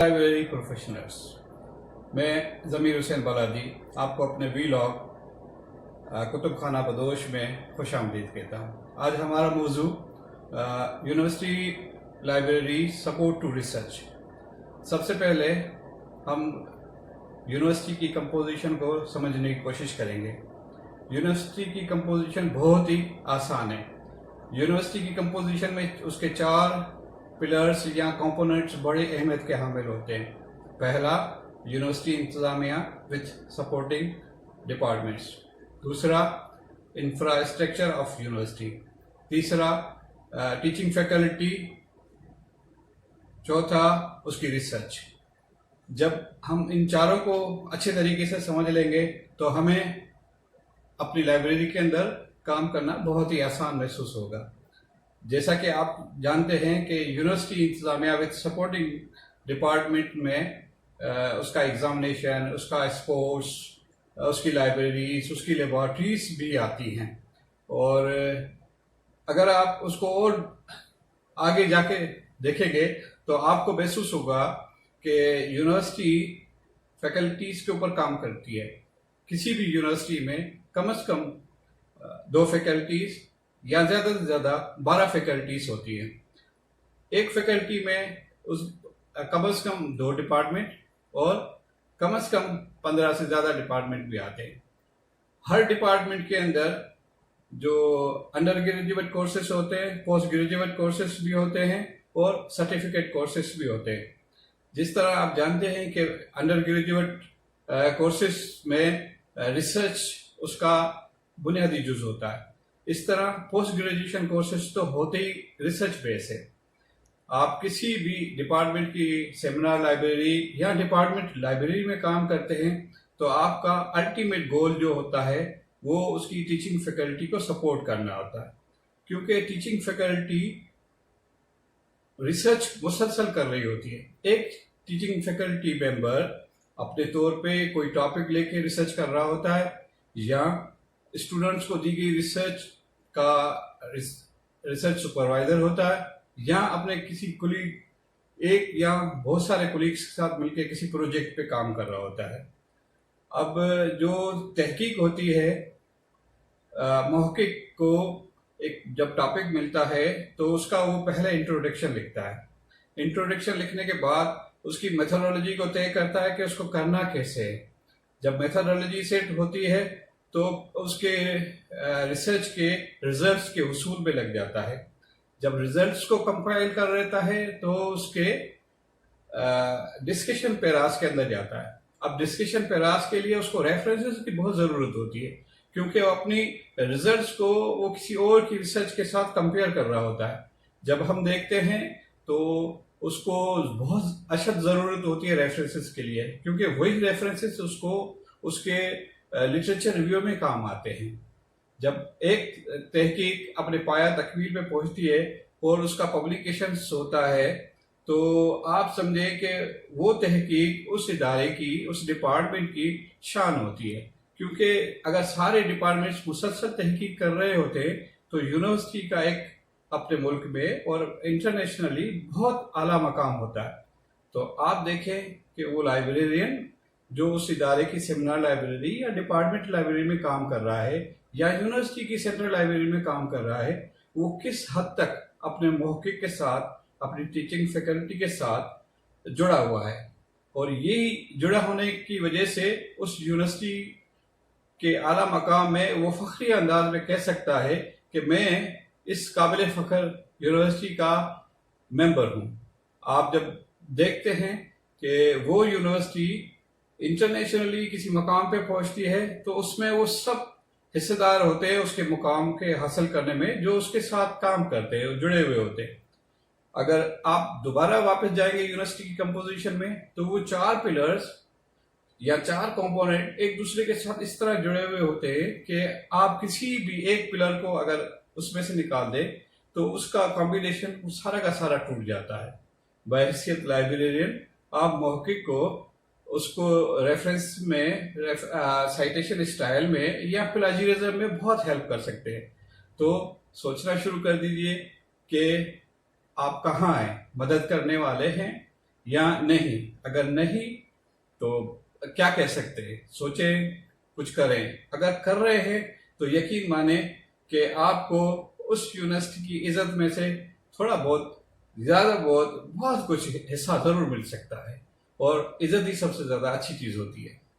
Library professionals, मैं ज़मीर हुसैन बालादी आपको अपने वीलॉग कुतुब खाना बदोश में खुश आमदीद कहता हूँ। आज हमारा मौजू university library support to research. सबसे पहले हम यूनिवर्सिटी की कंपोजिशन को समझने की कोशिश करेंगे। यूनिवर्सिटी की कंपोजिशन बहुत ही आसान है। यूनिवर्सिटी की कंपोजिशन में उसके 4 पिलर्स या कंपोनेंट्स बड़े अहमियत के हामिल होते हैं। पहला, यूनिवर्सिटी इंतज़ामिया विथ सपोर्टिंग डिपार्टमेंट्स। दूसरा, इंफ्रास्ट्रक्चर ऑफ यूनिवर्सिटी। तीसरा, टीचिंग फैकल्टी। चौथा, उसकी रिसर्च। जब हम इन चारों को अच्छे तरीके से समझ लेंगे तो हमें अपनी लाइब्रेरी के अंदर काम करना बहुत ही आसान महसूस होगा। जैसा कि आप जानते हैं कि यूनिवर्सिटी इंतज़ामिया विद सपोर्टिंग डिपार्टमेंट में उसका एग्जामिनेशन, उसका स्पोर्ट्स, उसकी लाइब्रेरीज, उसकी लेबॉर्ट्रीज भी आती हैं। और अगर आप उसको और आगे जाके देखेंगे तो आपको महसूस होगा कि यूनिवर्सिटी फैकल्टीज़ के ऊपर काम करती है। किसी भी यूनिवर्सिटी में कम से कम 2 फैकल्टीज़ या ज़्यादा से ज़्यादा 12 फैकल्टीज होती हैं। एक फैकल्टी में उस कम से कम 2 डिपार्टमेंट और कम से कम 15 से ज़्यादा डिपार्टमेंट भी आते हैं। हर डिपार्टमेंट के अंदर जो अंडर ग्रेजुएट कोर्सेज होते हैं, पोस्ट ग्रेजुएट कोर्सेज भी होते हैं और सर्टिफिकेट कोर्सेज भी होते हैं। जिस तरह आप जानते हैं कि अंडर ग्रेजुएट कोर्सेज में रिसर्च उसका बुनियादी जुज़ होता है, इस तरह पोस्ट ग्रेजुएशन कोर्सेज तो होते ही रिसर्च बेस है। आप किसी भी डिपार्टमेंट की सेमिनार लाइब्रेरी या डिपार्टमेंट लाइब्रेरी में काम करते हैं तो आपका अल्टीमेट गोल जो होता है वो उसकी टीचिंग फैकल्टी को सपोर्ट करना होता है, क्योंकि टीचिंग फैकल्टी रिसर्च मुसलसल कर रही होती है। एक टीचिंग फैकल्टी मेंबर अपने तौर पे कोई टॉपिक लेके रिसर्च कर रहा होता है या स्टूडेंट्स को दी गई रिसर्च का रिसर्च सुपरवाइजर होता है या अपने किसी कुलीग, एक या बहुत सारे कुलीग्स के साथ मिलकर किसी प्रोजेक्ट पे काम कर रहा होता है। अब जो तहकीक होती है, मुहक्किक को एक जब टॉपिक मिलता है तो उसका वो पहले इंट्रोडक्शन लिखता है। इंट्रोडक्शन लिखने के बाद उसकी मेथोडोलॉजी को तय करता है कि उसको करना कैसे है। जब मेथोडोलॉजी सेट होती है तो उसके रिसर्च के रिजल्ट्स के हुसूल में लग जाता है। जब रिजल्ट्स को कंपाइल कर लेता है तो उसके डिस्कशन पैरास के अंदर जाता है। अब डिस्कशन पैरास के लिए उसको रेफरेंसेस की बहुत ज़रूरत होती है, क्योंकि वो अपनी रिजल्ट्स को वो किसी और की रिसर्च के साथ कंपेयर कर रहा होता है। जब हम देखते हैं तो उसको बहुत अशद ज़रूरत होती है रेफरेंसेस के लिए, क्योंकि वही रेफरेंसेस उसको उसके लिटरेचर रिव्यू में काम आते हैं। जब एक तहकीक अपने पाया तकमील पे पहुंचती है और उसका पब्लिकेशन होता है तो आप समझें कि वो तहकीक उस इदारे की, उस डिपार्टमेंट की शान होती है। क्योंकि अगर सारे डिपार्टमेंट्स मुसलसल तहकीक कर रहे होते तो यूनिवर्सिटी का एक अपने मुल्क में और इंटरनेशनली बहुत आला मकाम होता है। तो आप देखें कि वो लाइब्रेरियन जो उस इदारे की सेमिनार लाइब्रेरी या डिपार्टमेंट लाइब्रेरी में काम कर रहा है या यूनिवर्सिटी की सेंट्रल लाइब्रेरी में काम कर रहा है, वो किस हद तक अपने मुहक्किक के साथ, अपनी टीचिंग फैकल्टी के साथ जुड़ा हुआ है। और यही जुड़ा होने की वजह से उस यूनिवर्सिटी के आला मकाम में वो फख्री अंदाज में कह सकता है कि मैं इस काबिल फ़ख्र यूनिवर्सिटी का मेंबर हूँ। आप जब देखते हैं कि वो यूनिवर्सिटी इंटरनेशनली किसी मकाम पे पहुंचती है तो उसमें वो सब हिस्सेदार होते हैं उसके मुकाम के हासिल करने में, जो उसके साथ काम करते हैं, जुड़े हुए होते हैं। अगर आप दोबारा वापस जाएंगे यूनिवर्सिटी की कंपोजिशन में तो वो 4 पिलर्स या 4 कंपोनेंट एक दूसरे के साथ इस तरह जुड़े हुए होते हैं कि आप किसी भी एक पिलर को अगर उसमें से निकाल दें तो उसका कॉम्बिनेशन सारा का सारा टूट जाता है। बहैसियत लाइब्रेरियन आप मुहक्किक को उसको रेफरेंस में, साइटेशन स्टाइल में या प्लेजरिज्म में बहुत हेल्प कर सकते हैं। तो सोचना शुरू कर दीजिए कि आप कहाँ हैं, मदद करने वाले हैं یا نہیں؟ اگر نہیں تو کیا کہہ سکتے ہیں؟ سوچیں، کچھ کریں. اگر کر رہے ہیں تو یقین مانیں کہ آپ کو اس یونیورسٹی کی عزت میں سے تھوڑا بہت، زیادہ بہت کچھ حصہ ضرور مل سکتا ہے. اور عزت ہی سب سے زیادہ اچھی چیز ہوتی ہے.